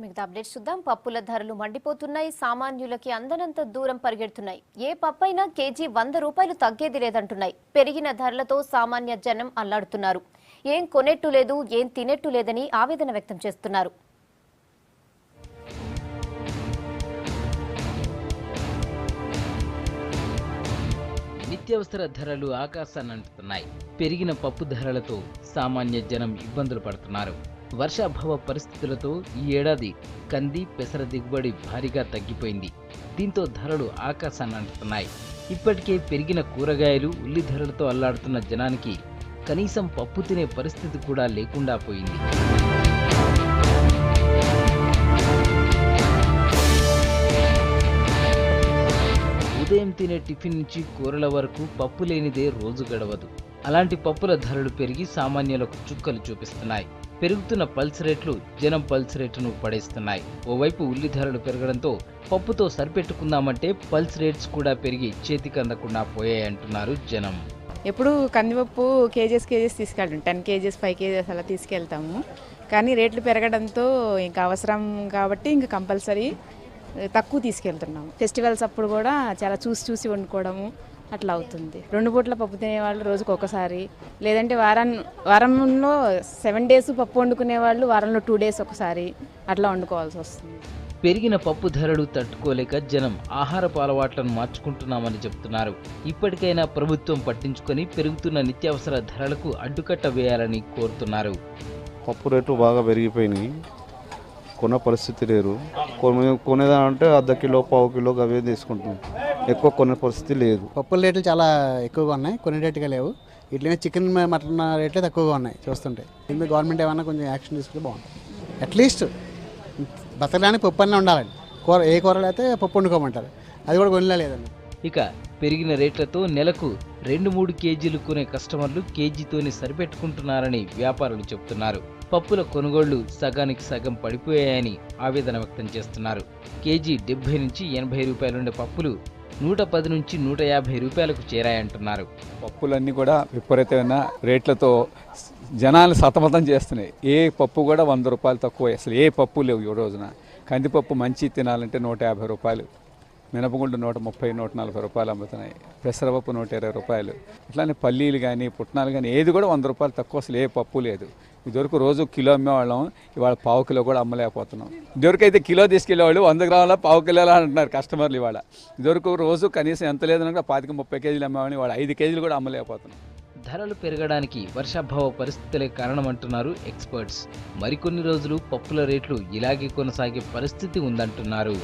మిగతా అప్డేట్స్ చూద్దాం. పప్పుల ధరలు మండిపోతున్నాయి. సామాన్యులకి అందనంత దూరం పరిగెడుతున్నాయి. ఏ పప్పైనా కేజీ 100 రూపాయలు తగ్గేది లేదంటున్నాయి. పెరిగిన ధరలతో సామాన్య జనం అల్లాడుతున్నారు. ఏం కొనేట్టు లేదు, ఏం తినేట్టు లేదని ఆవేదన వ్యక్తం చేస్తున్నారు. నిత్యావసర ధరలు ఆకాశాన్ని అంటుతున్నాయి. పెరిగిన పప్పు ధరలతో సామాన్య జనం ఇబ్బందులు పడుతున్నారు. వర్షాభావ పరిస్థితులతో ఈ ఏడాది కంది, పెసర దిగుబడి భారీగా తగ్గిపోయింది. దీంతో ధరలు ఆకాశాన్ని అంటున్నాయి. ఇప్పటికే పెరిగిన కూరగాయలు, ఉల్లి ధరలతో అల్లాడుతున్న జనానికి కనీసం పప్పు తినే పరిస్థితి కూడా లేకుండా పోయింది. ఉదయం తినే టిఫిన్ నుంచి కూరల వరకు పప్పు లేనిదే రోజు గడవదు. అలాంటి పప్పుల ధరలు పెరిగి సామాన్యులకు చుక్కలు చూపిస్తున్నాయి. పెరుగుతున్న పల్స్ రేట్లు జనం పల్స్ రేటును పడేస్తున్నాయి. ఓవైపు ఉల్లి ధరలు పెరగడంతో పప్పుతో సరిపెట్టుకుందామంటే పల్స్ రేట్స్ కూడా పెరిగి చేతికి అందకుండా పోయాయంటున్నారు జనం. ఎప్పుడు కందిపప్పు కేజెస్ తీసుకెళ్తాం, 10 కేజెస్ 5 కేజెస్ అలా తీసుకెళ్తాము. కానీ రేట్లు పెరగడంతో ఇంకా అవసరం కాబట్టి ఇంకా కంపల్సరీ తక్కువ తీసుకెళ్తున్నాము. ఫెస్టివల్స్ అప్పుడు కూడా చాలా చూసి వండుకోవడము అట్లా అవుతుంది. 2 పూట్ల పప్పు తినేవాళ్ళు రోజుకు ఒకసారి, లేదంటే వారంలో 7 డేస్ పప్పు వండుకునే వాళ్ళు వారంలో 2 డేస్ ఒకసారి అట్లా వండుకోవాల్సి వస్తుంది. పెరిగిన పప్పు ధరలు తట్టుకోలేక జనం ఆహారపు అలవాట్లను మార్చుకుంటున్నామని చెబుతున్నారు. ఇప్పటికైనా ప్రభుత్వం పట్టించుకొని పెరుగుతున్న నిత్యావసర ధరలకు అడ్డుకట్ట వేయాలని కోరుతున్నారు. పప్పు రేట్లు బాగా పెరిగిపోయినాయి, కొన్న పరిస్థితి లేరు. కొనేదానంటే అర్ధ కిలో, పావు కిలో అవే తీసుకుంటాం. ఎక్కువ కొనే పరిస్థితి లేదు. పప్పుల రేట్లు చాలా ఎక్కువగా ఉన్నాయి, కొన్ని రేటుగా లేవు. ఇట్లనే చికెన్, మటన్ రేట్లే తక్కువగా ఉన్నాయి చూస్తుంటే. దీని గవర్నమెంట్ ఏమన్నా కొంచెం యాక్షన్ తీసుకుంటే బాగుంటుంది. అట్లీస్ట్ బతకడానికి పప్పు అన్నీ ఉండాలండి. ఏ కూరలు అయితే పప్పు వండుకోమంటారు, అది కూడా కొనలేదండి. ఇక పెరిగిన రేట్లతో నెలకు 2-3 కేజీలు కొనే కస్టమర్లు కేజీతోనే సరిపెట్టుకుంటున్నారని వ్యాపారులు చెబుతున్నారు. పప్పుల కొనుగోళ్లు సగానికి సగం పడిపోయాయని ఆవేదన వ్యక్తం చేస్తున్నారు. కేజీ 70 నుంచి 80 రూపాయలుండే పప్పులు 110 నుంచి 150 రూపాయలకు చేరాయంటున్నారు. పప్పులన్నీ కూడా విపరీతమైన రేట్లతో జనాలు సతమతం చేస్తున్నాయి. ఏ పప్పు కూడా 100 రూపాయలు తక్కువ, అసలు ఏ పప్పు లేవు ఈ రోజున. కందిపప్పు మంచి తినాలంటే 150 రూపాయలు, మినపగుండు 130, 140 రూపాయలు అమ్ముతున్నాయి. పెసరపప్పు 120 రూపాయలు. ఇట్లానే పల్లీలు కానీ పుట్నాలు కానీ ఏది కూడా 100 రూపాయలు తక్కువ, అసలు ఏ పప్పు లేదు. ఇదివరకు రోజు కిలో అమ్మేవాళ్ళం, ఇవాళ పావు కిలో కూడా అమ్మలేకపోతున్నాం. ఇదివరకు అయితే కిలో తీసుకెళ్ళేవాళ్ళు 100 గ్రాముల పావు కిలోలా అంటున్నారు కస్టమర్లు. ఇవాళ ఇదివరకు రోజు కనీసం ఎంత లేదన్నా 25-30 కేజీలు అమ్మేవాళ్ళని, ఇవాళ 5 కేజీలు కూడా అమ్మలేకపోతున్నాం. ధరలు పెరగడానికి వర్షాభావ పరిస్థితులే కారణమంటున్నారు ఎక్స్పర్ట్స్. మరికొన్ని రోజులు పప్పుల రేట్లు ఇలాగే కొనసాగే పరిస్థితి ఉందంటున్నారు.